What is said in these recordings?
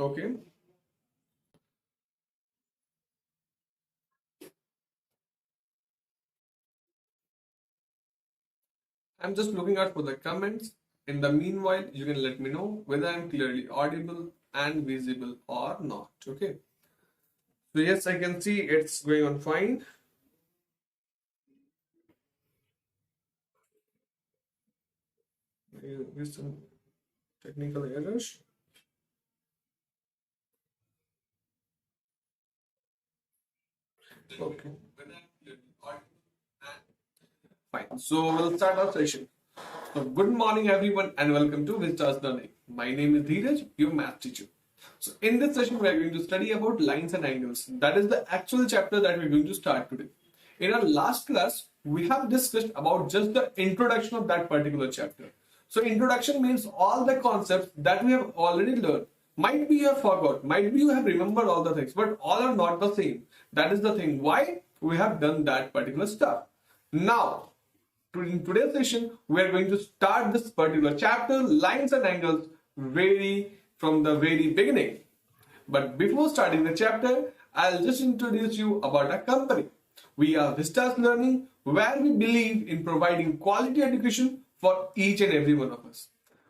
Okay. I'm just looking out for the comments. In the meanwhile, you can let me know whether I'm clearly audible and visible or not. Okay. So yes, I can see it's going on fine. With some technical errors. Okay. Fine. So we'll start our session. So good morning everyone and welcome to Vista's Learning. My name is Dhiraj, your math teacher. So in this session we are going to study about lines and angles. That is the actual chapter that we're going to start today. In our last class, we have discussed about just the introduction of that particular chapter. So introduction means all the concepts that we have already learned. Might be you have forgot, might be you have remembered all the things, but all are not the same. That is the thing why we have done that particular stuff. Now, in today's session, we are going to start this particular chapter, lines and angles, from the very beginning. But before starting the chapter, I'll just introduce you about our company. We are Vista's Learning, where we believe in providing quality education for each and every one of us.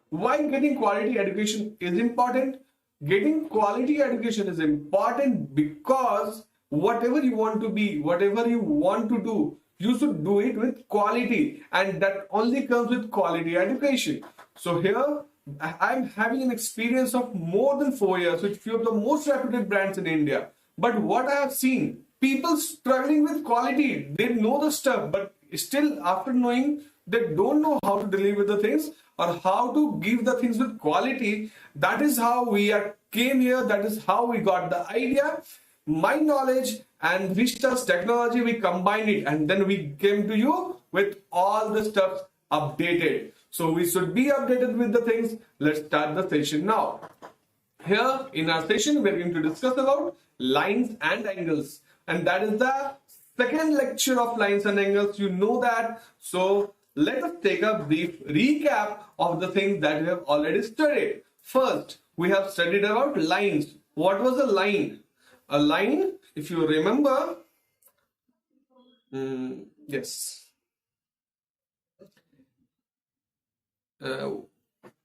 Why getting quality education is important? Getting quality education is important because whatever you want to be, whatever you want to do, you should do it with quality, and that only comes with quality education. So here I'm having an experience of more than 4 years with few of the most reputed brands in India. But what I have seen, people struggling with quality, they know the stuff, but still after knowing, they don't know how to deliver the things or how to give the things with quality. That is how we came here. That is how we got the idea. My knowledge and Vista's technology, we combined it and then we came to you with all the stuff updated. So we should be updated with the things. Let's start the session now. Here in our session, we're going to discuss about lines and angles. And that is the second lecture of lines and angles. You know that. So let us take a brief recap of the things that we have already studied. First, we have studied about lines. What was a line? A line, if you remember, yes.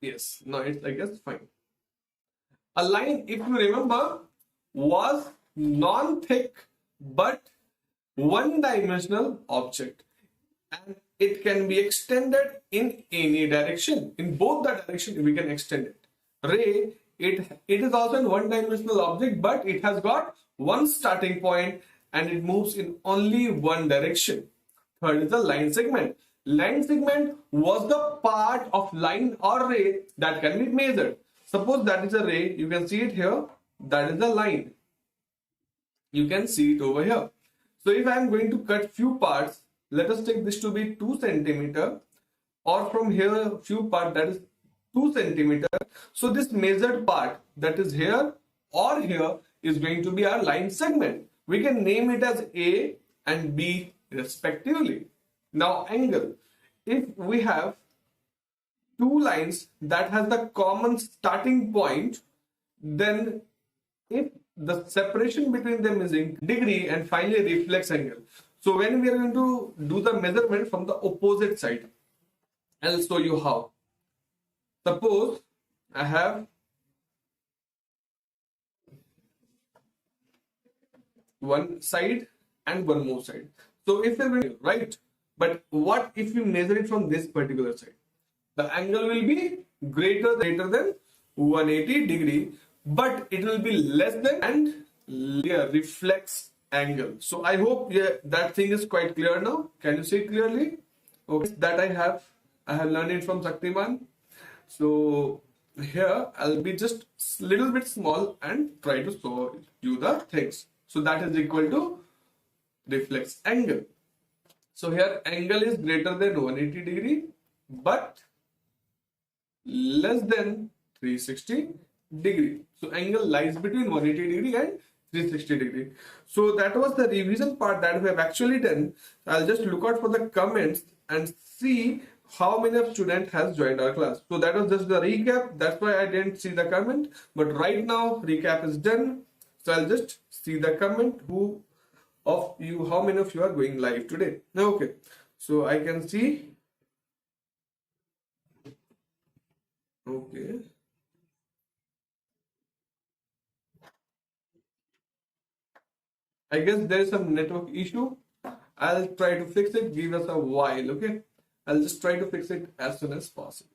Yes, no, it's I guess fine. A line, if you remember, was non-thick but one-dimensional object, and it can be extended in any direction. In both the direction, we can extend it. Ray, it is also a one-dimensional object, but it has got one starting point and it moves in only one direction. Third is the line segment. Line segment was the part of line or ray that can be measured. Suppose that is a ray, you can see it here, that is a line. You can see it over here. So if I am going to cut few parts, let us take this to be 2 centimeter, or from here few part that is 2 centimeter. So this measured part that is here or here is going to be our line segment. We can name it as A and B respectively. Now angle. If we have two lines that has the common starting point, then if the separation between them is in degree and finally reflex angle. So when we are going to do the measurement from the opposite side, I'll show you how. Suppose I have one side and one more side. So if we're going to, right, but what if we measure it from this particular side? The angle will be greater than 180 degree, but it will be less than and reflex angle. So I hope that thing is quite clear now. Can you see it clearly? Okay, that I have learned it from Shaktiman. So here I'll be just little bit small and try to show you the things. So that is equal to reflex angle. So here angle is greater than 180 degree but less than 360 degree. So angle lies between 180 degree and 360 degree. So that was the revision part that we have actually done. I'll just look out for the comments and see how many of student has joined our class. So that was just the recap. That's why I didn't see the comment. But right now recap is done. So I'll just see the comment. How many of you are going live today? Okay. So I can see. Okay. I guess there is some network issue. I'll try to fix it. Give us a while. Okay. I'll just try to fix it as soon as possible.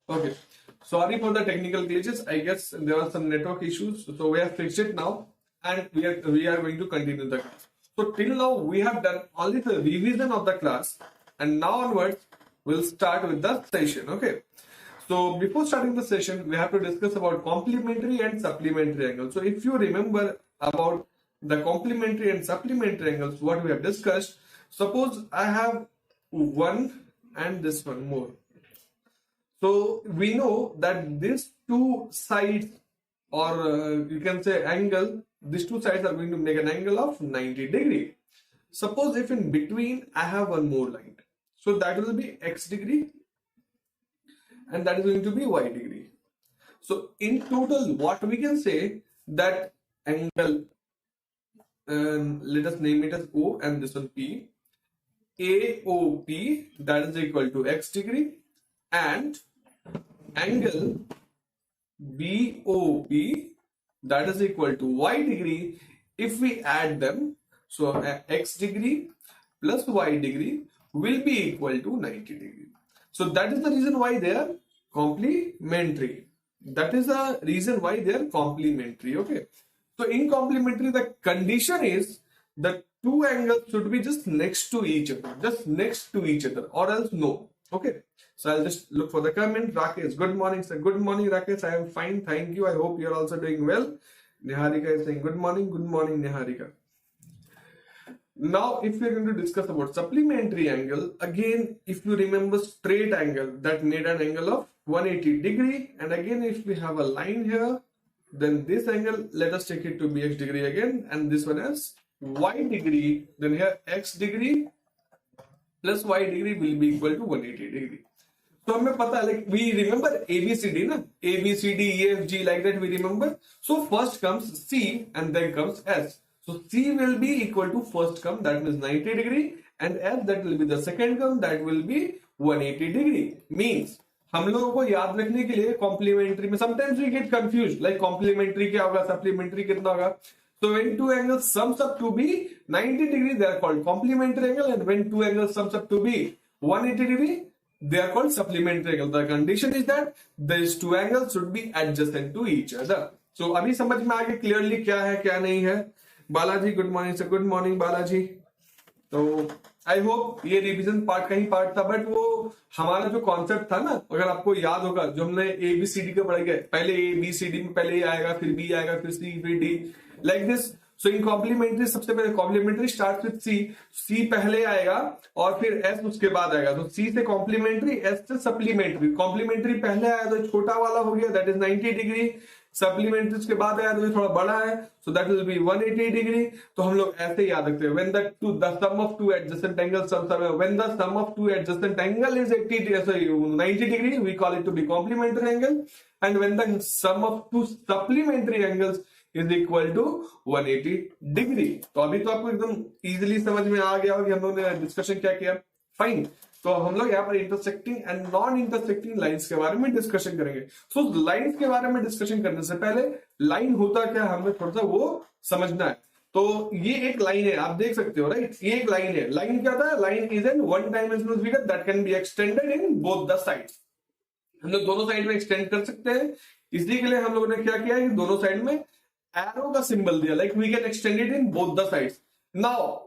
Okay. Sorry for the technical glitches. I guess there were some network issues. So we have fixed it now and we are going to continue the class. So till now we have done only the revision of the class and now onwards we'll start with the session. Okay. So before starting the session, we have to discuss about complementary and supplementary angles. So if you remember about the complementary and supplementary angles, what we have discussed, suppose I have one and this one more. So we know that these two sides or you can say angle, these two sides are going to make an angle of 90 degree. Suppose if in between I have one more line, so that will be x degree and that is going to be y degree. So in total, what we can say that angle, let us name it as O and this one P. AOP, that is equal to x degree, and angle BOP, that is equal to y degree. If we add them, so x degree plus y degree will be equal to 90 degree. So that is the reason why they are complementary. That is the reason why they are complementary. Okay. So in complementary, the condition is that two angles should be just next to each other, or else no. Okay. So I'll just look for the comment. Rakesh, good morning, sir. Good morning, Rakesh. I am fine, thank you. I hope you are also doing well. Niharika is saying good morning. Good morning, Niharika. Now, if we are going to discuss about supplementary angle, again, if you remember straight angle that made an angle of 180 degree, and again, if we have a line here, then this angle, let us take it to be x degree again, and this one as y degree. Then here x degree plus y degree will be equal to 180 degree. So हमें पता है, like we remember ABCD ना, ABCD, EFG, like that we remember. So first comes C and then comes S. So C will be equal to first term, that means 90 degree, and S, that will be the second term, that will be 180 degree. Means हम लोगों को याद रखने के लिए complementary में sometimes we get confused, like complementary क्या होगा, सप्लीमेंट्री कितना होगा. So when two angles sums up to be 90 degree, they are called complementary angle, and when two angles sums up to be 180 degree, they are called supplementary angle. The condition is that these two angles should be adjacent to each other. So अभी समझ में आ गया clearly क्या है क्या नहीं है. Balaji, good morning sir. Good morning Balaji. तो आई होप ये रिवीजन पार्ट का ही पार्ट था, बट वो हमारा जो कॉन्सेप्ट था ना, अगर आपको याद होगा, जो हमने ABCD के पढ़े गए, पहले ABCD में पहले A आएगा, फिर B आएगा, फिर C, फिर D, like this. So in complementary सबसे पहले कॉम्प्लीमेंट्री स्टार्ट विद C पहले आएगा और फिर S उसके बाद आएगा. तो C से कॉम्प्लीमेंट्री, S से सप्लीमेंट्री. कॉम्प्लीमेंट्री पहले आया तो छोटा वाला हो गया, दैट इज 90 डिग्री. सप्लीमेंट्री उसके बाद आया तो थोड़ा बड़ा है, so that will be 180 degree. तो हम लोग ऐसे ही याद रखते हैं, when the sum of two adjacent angles, when the sum of two adjacent angle is 90 degree, we call it to be complementary angle, and when the sum of two supplementary angles is equal to 180 degree. तो अभी तो आपको एकदम easily समझ में आ गया होगा कि हम लोगों ने डिस्कशन क्या किया. फाइन. तो हम लोग यहाँ पर intersecting and non intersecting lines के बारे में डिस्कशन करेंगे. सो लाइंस के बारे में डिस्कशन करने से पहले लाइन होता क्या हमें थोड़ा सा वो समझना है. तो ये एक लाइन है, आप देख सकते हो, राइट. ये एक लाइन है. लाइन क्या था? Line is an one dimensional figure that can be extended in both the sides. हम लोग दोनों साइड में एक्सटेंड कर सकते हैं. इसी के लिए हम लोगों ने क्या किया है, दोनों साइड में एरो का सिंबल दिया, like we can extend it in both the sides. Now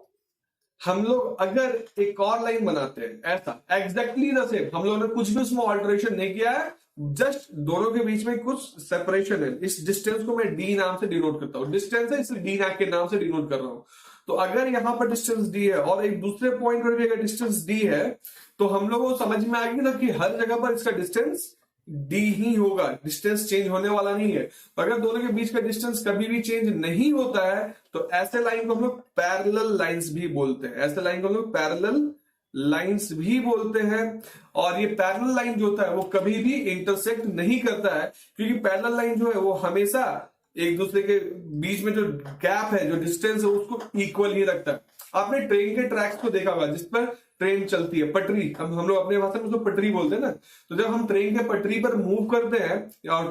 हम लोग अगर एक और लाइन बनाते हैं ऐसा एग्जैक्टली द सेम, हम लोगों ने कुछ भी उसमें ऑल्टरेशन नहीं किया है, जस्ट दोनों के बीच में कुछ सेपरेशन है. इस डिस्टेंस को मैं डी नाम से डिनोट करता हूं. डिस्टेंस है इसलिए डी के नाम से डिनोट कर रहा हूं. तो अगर यहां पर डिस्टेंस डी है और एक दूसरे पॉइंट पर भी अगर डिस्टेंस डी है, तो हम लोगों को समझ में आ गया था कि हर जगह पर इसका डिस्टेंस डी ही होगा, डिस्टेंस चेंज होने वाला नहीं है. अगर दोनों के बीच का डिस्टेंस कभी भी चेंज नहीं होता है, तो ऐसे लाइन को हम लोग पैरेलल लाइंस भी बोलते हैं. ऐसे लाइन को हम लोग पैरेलल लाइंस भी बोलते हैं. और ये पैरेलल लाइन जो होता है वो कभी भी इंटरसेक्ट नहीं करता है, क्योंकि पैरेलल लाइन जो है वो हमेशा एक दूसरे के बीच में जो गैप है, जो डिस्टेंस है, उसको इक्वल ही रखता है. आपने ट्रेन के ट्रैक्स को देखा होगा जिस पर ट्रेन चलती है, पटरी. हम लोग अपने भाषा में उसको पटरी बोलते हैं ना. तो जब हम ट्रेन के पटरी पर मूव करते हैं, और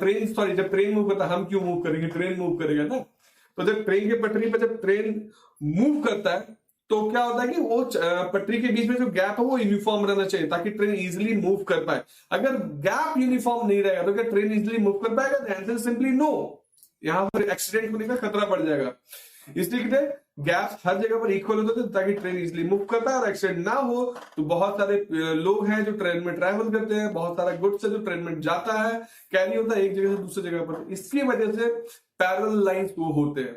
जब ट्रेन मूव करता है, हम क्यों मूव करेंगे, ट्रेन मूव करेगा ना. तो जब ट्रेन के पटरी पर जब ट्रेन मूव करता है, तो क्या होता है कि वो पटरी के बीच में जो गैप है वो यूनिफॉर्म रहना चाहिए, ताकि ट्रेन इजिली मूव कर पाए. अगर गैप यूनिफॉर्म नहीं रहेगा तो क्या ट्रेन इजिली मूव कर पाएगा? The answer simply no. यहां पर एक्सीडेंट होने का खतरा बढ़ जाएगा. इसलिए गैप हर जगह पर इक्वल होते थे, ताकि ट्रेन इजिली मूव करता है और एक्सीडेंट ना हो. तो बहुत सारे लोग हैं जो ट्रेन में ट्रैवल करते हैं, बहुत सारा गुड्स है जो ट्रेन में जाता है, कैरी होता है एक जगह से दूसरी जगह पर. इसकी वजह से पैरेलल लाइंस वो होते हैं.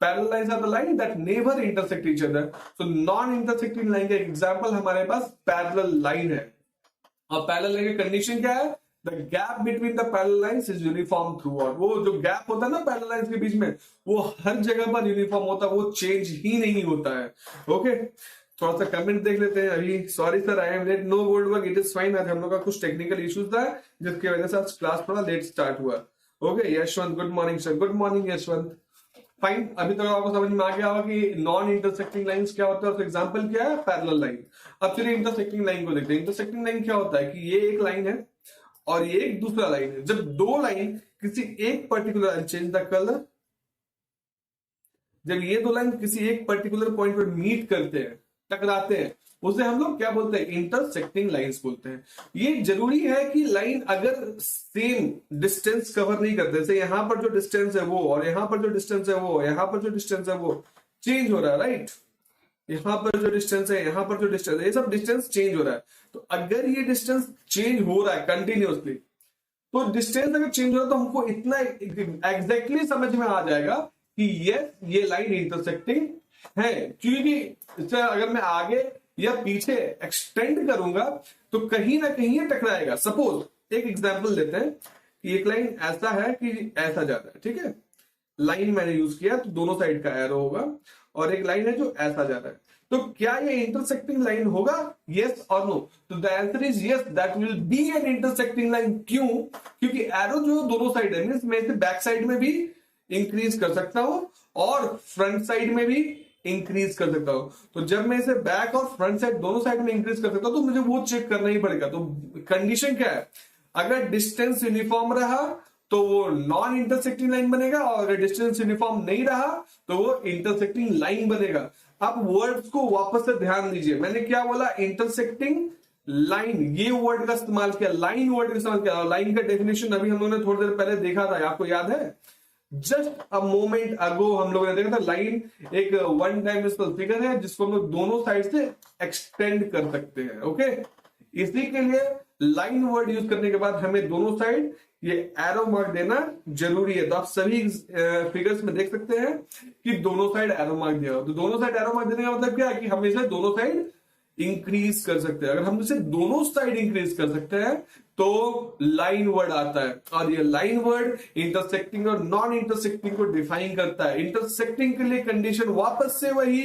Parallel lines are the line that never intersect each other. So non intersecting line का एग्जांपल हमारे पास पैरेलल लाइन है. और पैरेलल लाइन की कंडीशन क्या है? The gap between the parallel lines is uniform throughout. वो जो गैप होता है ना पैरेलल लाइंस के बीच में, वो हर जगह पर यूनिफॉर्म होता है, वो चेंज ही नहीं होता है. ओके, थोड़ा सा कमेंट देख लेते हैं अभी. Sorry sir, I am late. No gold work, it is fine. आज हम लोग का कुछ टेक्निकल इश्यूज था जिसकी वजह से आज क्लास थोड़ा लेट स्टार्ट हुआ. Okay Yashwant, good morning sir, good morning Yashwant. Fine, अभी तक आपको समझ में आ गया होगा कि नॉन इंटरसेक्टिंग लाइंस क्या होता है, उसका एग्जांपल क्या है, पैरेलल लाइन। अब चलिए इंटरसेक्टिंग लाइन को देखते हैं। इंटरसेक्टिंग लाइन क्या होता है कि ये एक लाइन है और ये एक दूसरा लाइन है। जब दो लाइन किसी एक पर्टिकुलर, चेंज द कलर, जब ये दो लाइन किसी एक पर्टिकुलर पॉइंट पर मीट करते हैं, टकराते हैं, उसे हम लोग क्या बोलते हैं, इंटरसेक्टिंग लाइंस बोलते हैं। ये जरूरी है कि लाइन अगर सेम डिस्टेंस कवर नहीं करते, जैसे यहां पर जो डिस्टेंस है वो और यहां पर जो डिस्टेंस है वो, यहां पर जो डिस्टेंस है वो चेंज हो रहा है, राइट। यहां पर जो डिस्टेंस है, यहां पर जो डिस्टेंस है, ये सब डिस्टेंस चेंज हो रहा है। तो अगर ये डिस्टेंस चेंज हो रहा है कंटिन्यूअसली, तो डिस्टेंस अगर चेंज हो रहा है तो हमको इतना एग्जैक्टली समझ में आ जाएगा कि ये लाइन इंटरसेक्टिंग है। क्योंकि इससे अगर मैं आगे या पीछे एक्सटेंड करूंगा तो कहीं ना कहीं ये टकराएगा। सपोज एक एग्जांपल देते हैं कि एक लाइन ऐसा है कि ऐसा जाता है, ठीक है। लाइन मैंने यूज किया तो दोनों साइड का एरो होगा, और एक लाइन है जो ऐसा जाता है। तो क्या ये इंटरसेक्टिंग लाइन होगा, यस और नो? तो the answer is yes, that will be an intersecting line. क्यों? क्योंकि एरो जो दोनों साइड है, मींस मैं इसे बैक साइड में भी इंक्रीज कर सकता हूं और फ्रंट साइड में भी इंक्रीज कर सकता हूं। तो जब मैं इसे बैक और फ्रंट साइड दोनों साइड में इंक्रीज कर सकता हूं तो मुझे वो चेक करना ही पड़ेगा। तो कंडीशन क्या है, अगर डिस्टेंस यूनिफॉर्म रहा तो वो नॉन इंटरसेक्टिंग लाइन बनेगा, और अगर डिस्टेंस यूनिफॉर्म नहीं रहा तो वो इंटरसेक्टिंग लाइन बनेगा। अब वर्ड्स को वापस से ध्यान दीजिए, मैंने क्या बोला, इंटरसेक्टिंग लाइन, ये वर्ड का इस्तेमाल किया, लाइन वर्ड का इस्तेमाल किया। लाइन का डेफिनेशन अभी हम लोगों ने थोड़ी देर पहले देखा था, आपको याद है? जस्ट अ मोमेंट अगो हम लोगों ने देखा था। लाइन एक वन डायमेंशनल फिगर है जिसको हम लोग दोनों साइड से एक्सटेंड कर सकते हैं। ओके, इसी के लिए लाइन वर्ड यूज करने के बाद हमें दोनों साइड ये एरो मार्क देना जरूरी है। तो आप सभी फिगर्स में देख सकते हैं कि दोनों साइड एरो मार्क दिया। तो दोनों साइड एरो मार्क देने का मतलब क्या है कि हम इसे दोनों साइड इंक्रीज कर सकते हैं। अगर हम इसे दोनों साइड इंक्रीज कर सकते हैं तो लाइन वर्ड आता है, और ये लाइन वर्ड इंटरसेक्टिंग और नॉन इंटरसेक्टिंग को डिफाइन करता है। इंटरसेक्टिंग के लिए कंडीशन वापस से वही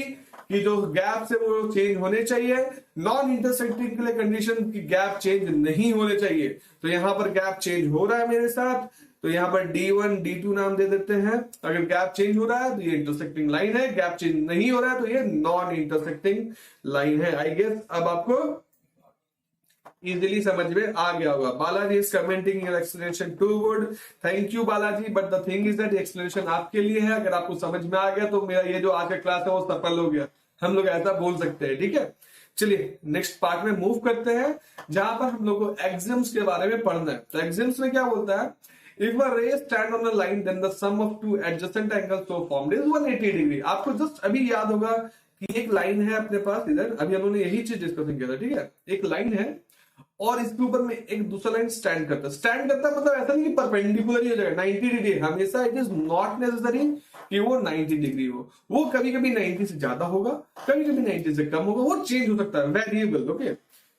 कि जो गैप से वो चेंज होने चाहिए। नॉन इंटरसेक्टिंग के लिए कंडीशन की गैप चेंज नहीं होने चाहिए। तो यहां पर गैप चेंज हो रहा है मेरे साथ, तो यहां पर D1 D2 नाम दे देते हैं। अगर गैप चेंज हो रहा है तो ये इंटरसेक्टिंग लाइन है, गैप चेंज नहीं हो रहा है तो ये नॉन इंटरसेक्टिंग लाइन है। आई गेस अब आपको इजिली समझ में आ गया होगा। Balaji is commenting your explanation too good, thank you Balaji, but the thing is that explanation आपके लिए है। अगर आपको समझ में आ गया तो मेरा ये जो आज का क्लास है वो सफल हो गया, हम लोग ऐसा बोल सकते हैं। ठीक है, चलिए नेक्स्ट पार्ट में मूव करते हैं, जहां पर हम लोग को एक्सिम्स के बारे में पढ़ना है। तो एक्सिम्स में क्या बोलता है, if a ray stand on a line then the sum of two adjacent angles so formed is 180 degree. आपको जस्ट अभी याद होगा कि एक लाइन है अपने पास इधर, अभी हम लोगों ने यही चीज डिस्कशन किया था। ठीक है, एक लाइन है और इसके ऊपर में एक दूसरा लाइन स्टैंड करता है। स्टैंड करता है मतलब ऐसा नहीं कि परपेंडिकुलर ही हो जाएगा 90 डिग्री, हमेशा इट इज नॉट नेसेसरी कि वो 90 डिग्री हो। वो कभी कभी 90 से ज्यादा होगा, कभी कभी 90 से कम होगा, वो चेंज हो सकता है, variable. Okay,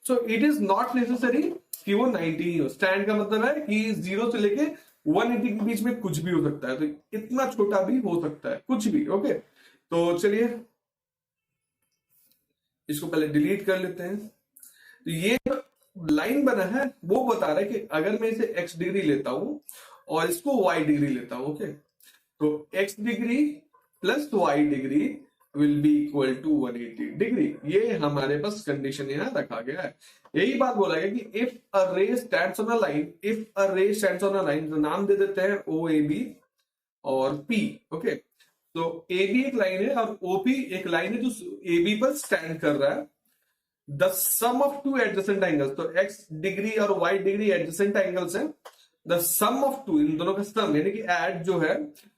so it is not necessary कि वो 90 ही हो। स्टैंड का मतलब है कि 0 से लेके 180 के बीच में कुछ भी हो सकता है, तो इतना छोटा भी हो सकता है, कुछ भी। ओके, तो चलिए इसको पहले डिलीट कर लेते हैं। तो ये लाइन बना है वो बता रहा है कि अगर मैं इसे x डिग्री लेता हूं और इसको y डिग्री लेता हूं, ओके, तो x degree plus y degree will be equal to 180 degree. ये हमारे पास कंडीशन यहां रखा गया है। यही बात बोला गया कि इफ अ रे stands on a line, if a रे स्टैंड्स ऑन अ लाइन, तो नाम दे देते हैं OAB और P। ओके, तो AB एक लाइन है और OP एक लाइन है जो AB पर स्टैंड कर रहा है। The sum of two adjacent angles, तो x डिग्री और y डिग्री एडजेसेंट एंगल्स हैं। द सम ऑफ टू, इन दोनों का सम यानी कि ऐड जो है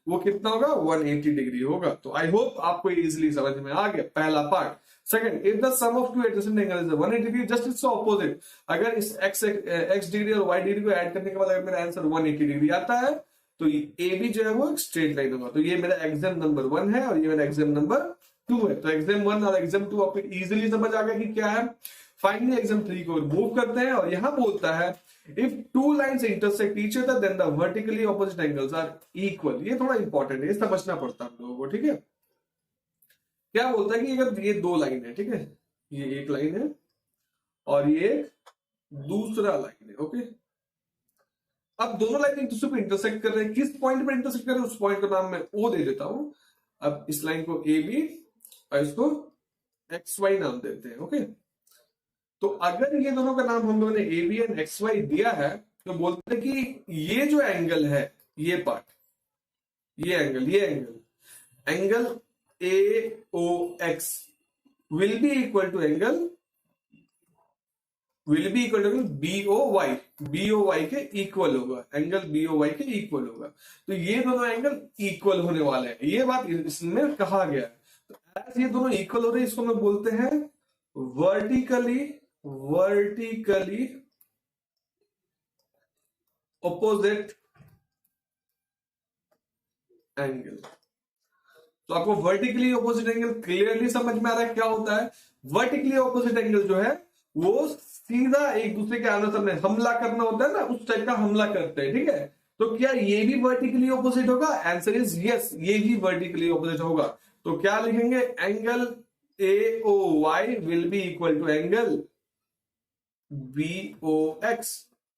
वो कितना होगा, 180 डिग्री होगा। तो आई होप आपको इजीली समझ में आ गया पहला part. Second, if the sum of two adjacent angles is 180 degree, just it's opposite. अगर इस x डिग्री और y डिग्री को ऐड करने के बाद अगर मेरा आंसर 180 डिग्री आता है तो AB जो है वो एक स्ट्रेट लाइन होगा। तो ये मेरा एग्जाम नंबर 1 है और ये मेरा एग्जाम नंबर 2 है। तो एग्जाम 1 और एग्जाम 2 आपको इजीली समझ आ गया कि क्या है। फाइनली एग्जाम 3 को मूव करते हैं और यहां बोलता है if two lines intersect each other then the vertically opposite angles are equal. ये थोड़ा इंपॉर्टेंट है, ये समझना पड़ता है हम लोगों को। ठीक है, क्या बोलता है कि अगर ये दो लाइन है, ठीक है, ये एक लाइन है और ये दूसरा लाइन है। ओके, अब दोनों लाइन एक दूसरे को इंटरसेक्ट कर रहे हैं, किस पॉइंट पर इंटरसेक्ट कर रहे हैं उस पॉइंट का नाम मैं ओ दे देता हूं। अब इस लाइन को ए बी और इसको एक्स वाई नाम देते हैं। ओके, तो अगर ये दोनों का नाम हम लोगों ने A B and X Y दिया है तो बोलते हैं कि ये जो एंगल है, ये पार्ट, ये angle A O X will be equal to angle B O Y के इक्वल होगा, एंगल बी ओ वाई के इक्वल होगा। तो ये दोनों एंगल इक्वल होने वाले हैं, ये बात इसमें कहा गया है। तो एज ये दोनों इक्वल हो रहे हैं, इसको हम बोलते हैं वर्टिकली ऑपोजिट एंगल। तो आपको वर्टिकली ऑपोजिट एंगल क्लियरली समझ में आ रहा है क्या होता है? वर्टिकली ऑपोजिट एंगल जो है वो सीधा एक दूसरे के आमने सामने हमला करना होता है ना, उस टाइप का हमला करते हैं। ठीक है, तो क्या ये भी वर्टिकली ऑपोजिट होगा? आंसर इज यस, ये भी वर्टिकली ऑपोजिट होगा। तो क्या लिखेंगे? Angle A O Y will be equal to angle B O X.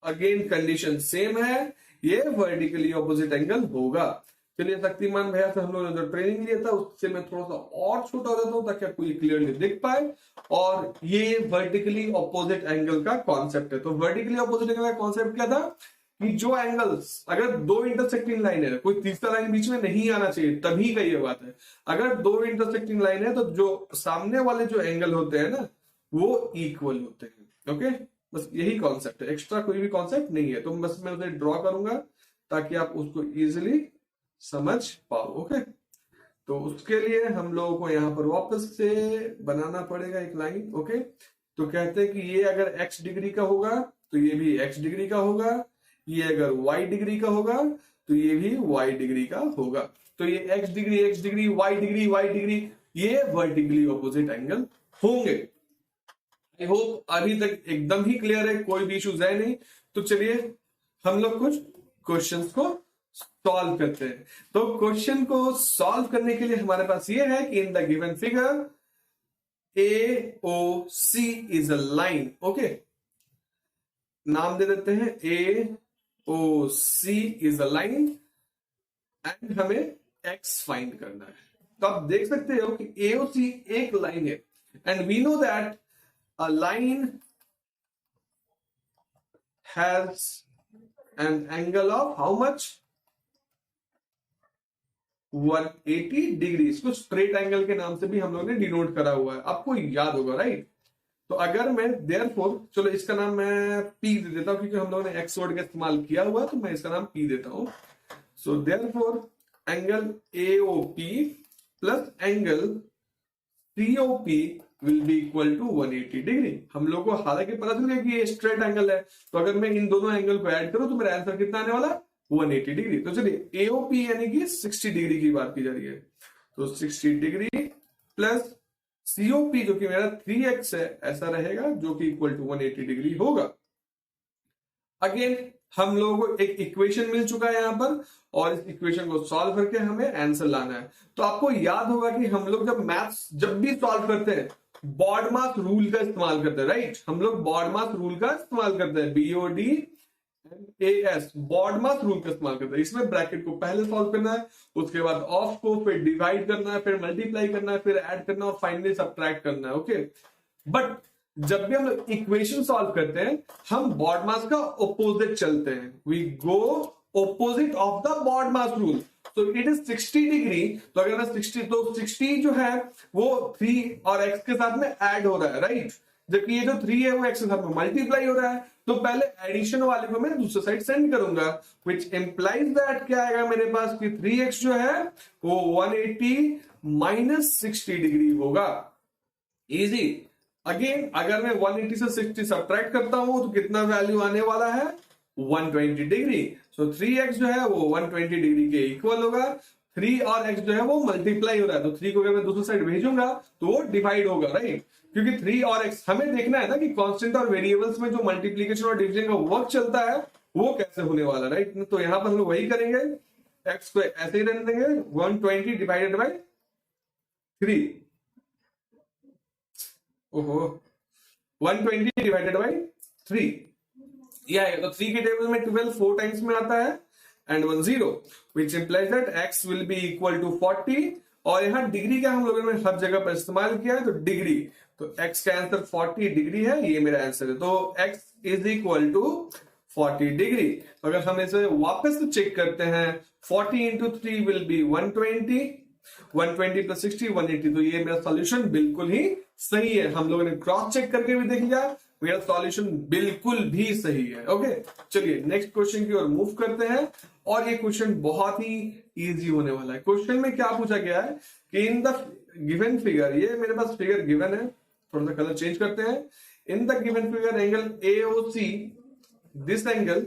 Again condition same है, ये वर्टिकली ऑपोजिट एंगल होगा। चलिए, शक्तिमान भैया से हम लोगों ने जो ट्रेनिंग लिया था उससे मैं थोड़ा सा और छोटा हो जाता हूं ताकि आपको ये क्लियरली दिख पाए। और ये वर्टिकली ऑपोजिट एंगल का कॉन्सेप्ट है। तो वर्टिकली ऑपोजिट एंगल का कॉन्सेप्ट क्या था कि जो एंगल्स, अगर दो इंटरसेक्टिंग लाइन है, कोई तीसरा लाइन बीच में नहीं आना चाहिए, तभी का ये बात है। अगर दो इंटरसेक्टिंग लाइन है तो जो सामने वाले जो एंगल होते हैं ना, वो इक्वल होते हैं। ओके, बस यही कॉन्सेप्ट है, एक्स्ट्रा कोई भी कॉन्सेप्ट नहीं है। तो बस मैं उसे ड्रॉ करूंगा ताकि आप उसको इजिली समझ पाओ। ओके, तो उसके लिए हम लोगों को यहां पर वापस से बनाना पड़ेगा एक लाइन। ओके, तो कहते हैं कि ये अगर x डिग्री का होगा तो ये भी x डिग्री का होगा, ये अगर y डिग्री का होगा तो ये भी y डिग्री का होगा। तो ये x degree, y degree, y degree, ये वर्टिकली ऑपोजिट एंगल होंगे। आई होप अभी तक एकदम ही क्लियर है, कोई भी इश्यूज है नहीं। तो चलिए हम लोग कुछ क्वेश्चंस को सॉल्व करते हैं। तो क्वेश्चन को सॉल्व करने के लिए हमारे पास ये है कि in the given figure A O C is a line. Okay, नाम दे देते हैं A O C is a line and हमें एक्स फाइंड करना है। तो आप देख सकते हो कि ए ओ सी एक लाइन है and we know that a line has an angle of how much? 180 degree. इसको स्ट्रेट एंगल के नाम से भी हम लोगों ने डिनोट करा हुआ है, आपको याद होगा, राइट? तो अगर मैं देयरफॉर, चलो इसका नाम मैं पी दे देता हूं क्योंकि हम लोगों ने एक्स वर्ड का इस्तेमाल किया हुआ है, तो मैं इसका नाम पी देता हूं। So therefore angle AOP plus angle COP will be equal to 180 degree. हम लोग को हालांकि पता चल गया कि ये स्ट्रेट एंगल है, तो अगर मैं इन दोनों एंगल को ऐड करूं तो मेरा आंसर कितना आने वाला? 180 डिग्री। तो चलिए, एओपी यानी कि 60 डिग्री की बात की जा रही है, तो 60 डिग्री प्लस सीओपी जो कि मेरा 3x है, ऐसा रहेगा, जो कि इक्वल टू 180 डिग्री होगा। अगेन हम लोगों को एक इक्वेशन मिल चुका है यहां पर, और इस इक्वेशन को सॉल्व करके हमें आंसर लाना है। तो आपको याद होगा कि हम लोग जब मैथ्स जब भी सॉल्व करते हैं बॉड मास रूल का इस्तेमाल करते हैं, राइट? हम लोग बॉड मास रूल का इस्तेमाल करते हैं, BOD AS, बॉड मास रूल का इस्तेमाल करते हैं। इसमें ब्रैकेट को पहले सॉल्व करना है, उसके बाद ऑफ को फिर डिवाइड करना है, फिर मल्टीप्लाई करना है, फिर ऐड करना है और फाइनली सब्ट्रैक्ट करना है। ओके, बट जब भी हम लोग इक्वेशन सॉल्व करते हैं हम बॉड मास का ऑपोजिट चलते हैं, we go opposite of the BODMAS rule. तो इट इज 60 डिग्री। तो अगर मैं 60 जो है वो 3 और x के साथ में ऐड हो रहा है, राइट? जबकि ये जो 3 है वो x के साथ में मल्टीप्लाई हो रहा है, तो पहले एडिशन वाले को मैं दूसरे साइड सेंड करूंगा, विच इंप्लाइज दैट क्या आएगा मेरे पास कि 3x जो है वो 180 माइनस 60 डिग्री होगा। इजी। अगेन अगर मैं 180 से 60 सब्ट्रैक्ट करता हूं तो कितना वैल्यू आने वाला है? 120 डिग्री। सो 3x जो है वो 120 डिग्री के इक्वल होगा। 3 और x जो है वो मल्टीप्लाई हो रहा है, तो 3 को अगर मैं दूसरी साइड भेजूंगा तो वो डिवाइड होगा, राइट? क्योंकि 3 और x हमें देखना है ना कि कांस्टेंट और वेरिएबल्स में जो मल्टीप्लीकेशन और डिवीजन का वर्क चलता है वो कैसे होने वाला, राइट? तो यहां पर हम लोग वही करेंगे, x को ऐसे ही रहने देंगे, 120 डिवाइडेड बाई 3, ओहो 120 डिवाइडेड बाई 3, ये आएगा। तो 3 के टेबल में 12 4 टाइम्स में आता है and 1 0, which implies that x will be equal to 40। और यहाँ डिग्री का हम लोगों ने हर जगह पर इस्तेमाल किया है, तो डिग्री, तो x का आंसर 40 डिग्री है, ये मेरा आंसर है। तो x is equal to 40 degree. तो अगर हम इसे वापस से चेक करते हैं, 40 इंटू 3 विल बी 120, 120 प्लस 60 180। तो ये मेरा सॉल्यूशन बिल्कुल ही सही है। हम लोगों ने क्रॉस चेक करके भी देख लिया, मेरा सॉल्यूशन बिल्कुल भी सही है। ओके, चलिए नेक्स्ट क्वेश्चन की ओर मूव करते हैं। और ये क्वेश्चन बहुत ही इजी होने वाला है। क्वेश्चन में क्या पूछा गया है कि इन द गिवन फिगर, ये मेरे पास फिगर गिवन है, थोड़ा सा कलर चेंज करते हैं। In the given figure angle AOC this angle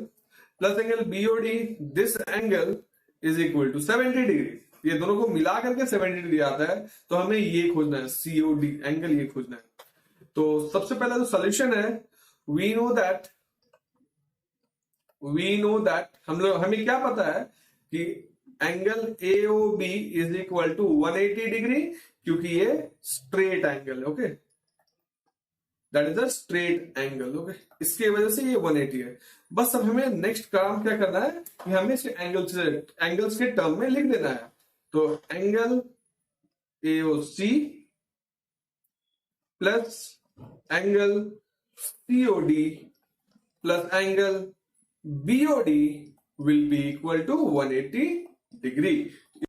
plus angle BOD this angle is equal to 70 degree. ये दोनों को मिला करके 70 डिग्री आता है। तो हमें ये खोजना है, COD एंगल ये खोजना है। तो सबसे पहला जो सोल्यूशन है, वी नो दैट हमें क्या पता है कि angle AOB is equal to 180 degree, क्योंकि ये स्ट्रेट एंगल है। Okay, that is a straight angle. Okay, इसकी वजह से ये 180 है। बस अब हमें नेक्स्ट काम क्या करना है कि हमें इसे एंगल्स के टर्म में लिख देना है। तो angle AOC plus angle COD plus angle BOD will be equal to 180 degree.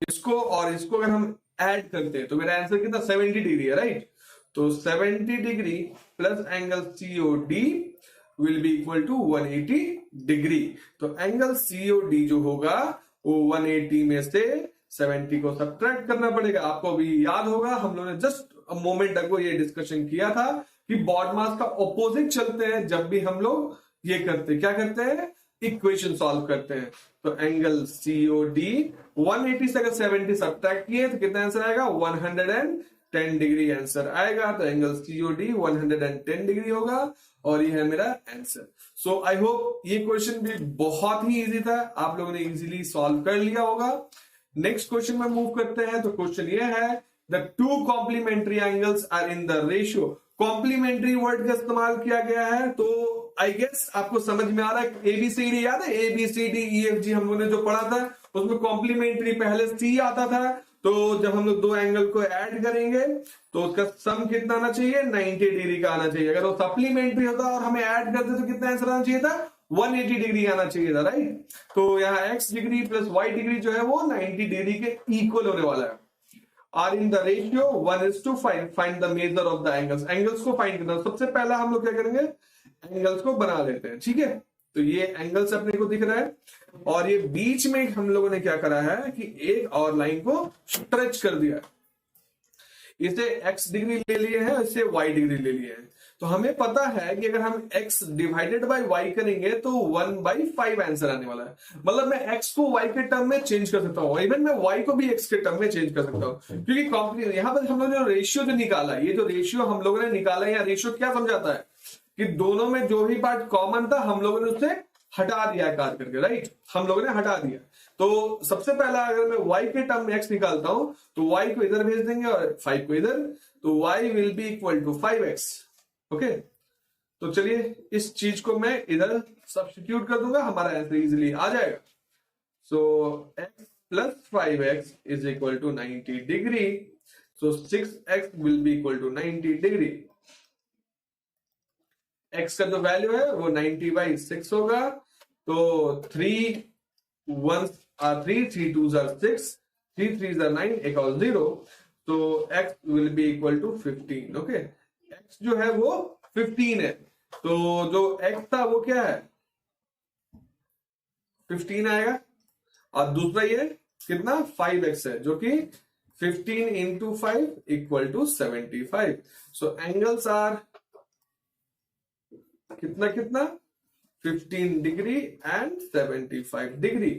इसको और इसको अगर हम ऐड करते हैं तो मेरा आंसर कितना 70 डिग्री है, राइट। तो 70 degree plus angle COD will be equal to 180 degree. तो एंगल COD जो होगा वो 180 में से 70 को सब्ट्रैक्ट करना पड़ेगा। आपको भी याद होगा, हम लोगों ने जस्ट मोमेंट अगो ये डिस्कशन किया था कि बॉड मास का ऑपोजिट चलते हैं जब भी हम लोग ये करते हैं, क्या करते हैं, इक्वेशन सॉल्व करते हैं। तो एंगल COD 180 से अगर 70 सब्ट्रैक्ट किए तो कितना आंसर आएगा, 110 डिग्री आंसर आएगा। तो एंगल COD 110 डिग्री होगा और ये है मेरा आंसर। सो आई होप ये क्वेश्चन भी बहुत ही इजी था, आप लोगों ने इजीली सॉल्व कर लिया होगा। नेक्स्ट क्वेश्चन में मूव करते हैं। तो क्वेश्चन ये है, the two complementary angles are in the ratio. Complementary word का इस्तेमाल किया गया है। तो आई गेस आपको समझ में आ रहा है, ABCD याद है, ABCDEFG हम लोगों ने जो पढ़ा था उसमें कॉम्प्लीमेंट्री पहले C आता था। तो जब हम लोग दो एंगल को ऐड करेंगे तो उसका सम कितना आना चाहिए, 90 डिग्री का आना चाहिए। अगर वो सप्लीमेंट्री होता और हमें ऐड करते तो कितना आंसर आना चाहिए था, 180 डिग्री आना चाहिए था, राइट। तो यहाँ x degree plus y degree जो है वो 90 डिग्री के इक्वल होने वाला है। Are in the ratio 1:5, find the measure of the angles. Angles को फाइंड करना, सबसे पहला हम लोग क्या करेंगे, एंगल्स को बना लेते हैं, ठीक है। तो ये एंगल्स अपने को दिख रहा है और ये बीच में हम लोगों ने क्या करा है कि एक और लाइन को स्ट्रेच कर दिया है। इसे x डिग्री ले लिए हैं, इसे y डिग्री ले लिए हैं। तो हमें पता है कि अगर हम x डिवाइडेड बाय y करेंगे तो 1/5 आंसर आने वाला है। मतलब मैं x को y के टर्म में चेंज कर सकता हूँ, इवन मैं y को भी x के टर्म में चेंज कर सकता हूँ, क्योंकि यहां पर हम लोगों ने रेशियो जो निकाला, ये जो रेशियो हम लोगों ने निकाला, या रेशियो क्या समझाता है कि दोनों में जो भी पार्ट कॉमन था हम लोगों ने उससे हटा दिया काट करके, राइट, हम लोगों ने हटा दिया। तो सबसे पहला अगर मैं y के टर्म में x निकालता हूं तो y को इधर भेज देंगे और 5 को इधर, तो y will be equal to 5x। Okay, तो चलिए इस चीज को मैं इधर सब्स्टिट्यूट कर दूंगा, हमारा आंसर इजीली आ जाएगा। So x plus 5x is equal to 90 degree. So 6x will be equal to 90 degree. x का जो वैल्यू है वो 90/6 होगा। तो 3 1s are 3, 3 2s are 6, 3 3s are 9, एक और 0। तो x will be equal to 15। Okay, x जो है वो 15 है। तो जो x था वो क्या है, 15 आएगा। और दूसरा ये कितना, 5x है, जो कि 15 into 5 equal to 75। So angles are कितना कितना, 15 डिग्री एंड 75 डिग्री।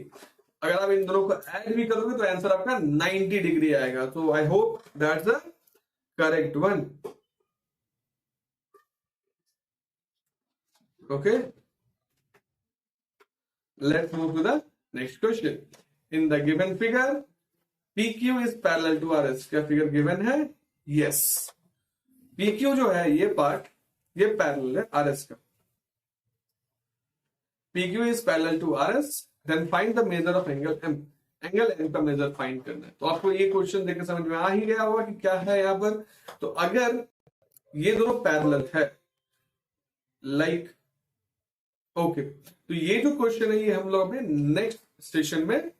अगर आप इन दोनों को ऐड भी करोगे तो आंसर आपका 90 डिग्री आएगा। तो I hope that's the correct one. Okay, let's move to the next question. In the given figure PQ is parallel to RS। क्या फिगर गिवन है, यस। PQ जो है ये पार्ट, ये पैरेलल है RS का। PQ is parallel to RS, then find the measure of angle M. Angle M का measure find करना है। तो आपको ये क्वेश्चन देकर समझ में आ ही गया होगा कि क्या है यहाँ पर। तो अगर ये दोनों पैरेलल है, लाइक ओके, तो ये जो क्वेश्चन है ये हम लोग अपने नेक्स्ट सेशन में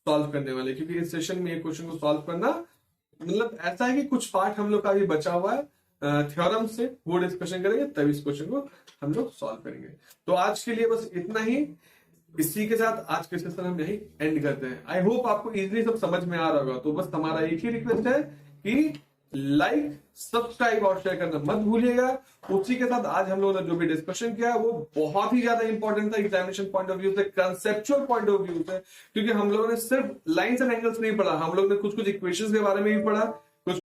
सॉल्व करने वाले, क्योंकि इस सेशन में ये क्वेश्चन को सॉल्व करना मतलब ऐसा है कि कुछ पार्ट हम लोग का अभी बचा हुआ है थ्योरम से, वो डिस्कशन करेंगे तब इस क्वेश्चन को हम लोग सॉल्व करेंगे। तो आज के लिए बस इतना ही। इसी के साथ आज के सेशन हम यही एंड करते हैं। आई होप आपको इजीली सब समझ में आ रहा होगा। तो बस हमारा एक ही रिक्वेस्ट है कि लाइक, सब्सक्राइब और शेयर करना मत भूलिएगा। उसी के साथ आज हम लोगों ने जो भी डिस्कशन किया वो बहुत ही ज्यादा इंपॉर्टेंट था एग्जामिनेशन पॉइंट ऑफ व्यू से, कंसेप्चुअल पॉइंट ऑफ व्यू से, क्योंकि हम लोगों ने सिर्फ लाइंस एंड एंगल्स नहीं पढ़ा, हम लोगों ने कुछ कुछ इक्वेशंस के बारे में भी पढ़ा। कुछ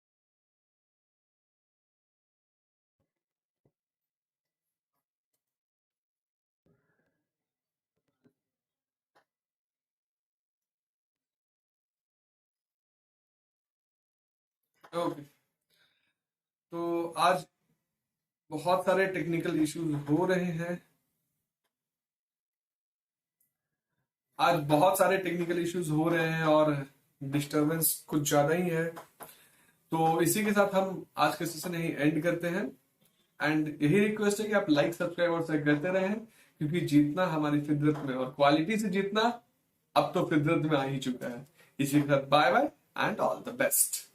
ओके, तो आज बहुत सारे टेक्निकल इश्यूज हो रहे हैं। आज बहुत सारे टेक्निकल इश्यूज हो रहे हैं और डिस्टरबेंस कुछ ज्यादा ही है। तो इसी के साथ हम आज के सेशन यही एंड करते हैं। एंड यही रिक्वेस्ट है कि आप लाइक, सब्सक्राइब और शेयर करते रहें, क्योंकि जीतना हमारी फितरत में और क्वालिटी से जीतना अब तो फितरत में आ ही चुका है। इसी के साथ bye bye and all the best.